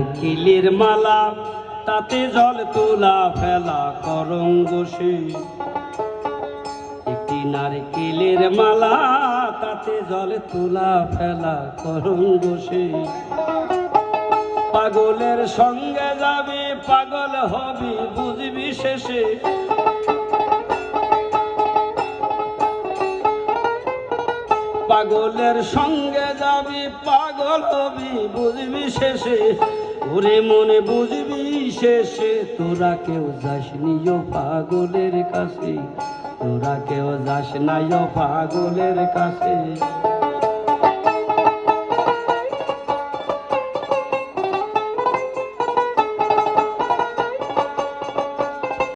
নারকেলের মালা তাতে জল তোলা ফেলা করং বসে। একটি নারকেলের মালা তাতে জল তোলা ফেলা করং বসে। পাগলের সঙ্গে যাবি পাগল হবি বুঝবি শেষে। পাগলের সঙ্গে যাবি পাগল হবি বুঝবি শেষে। ওরে মনে বুঝবি শেষে তোরা কেউ যাস নিও পাগলের কাছে, তোরা কেউ যাস না পাগলের কাছে।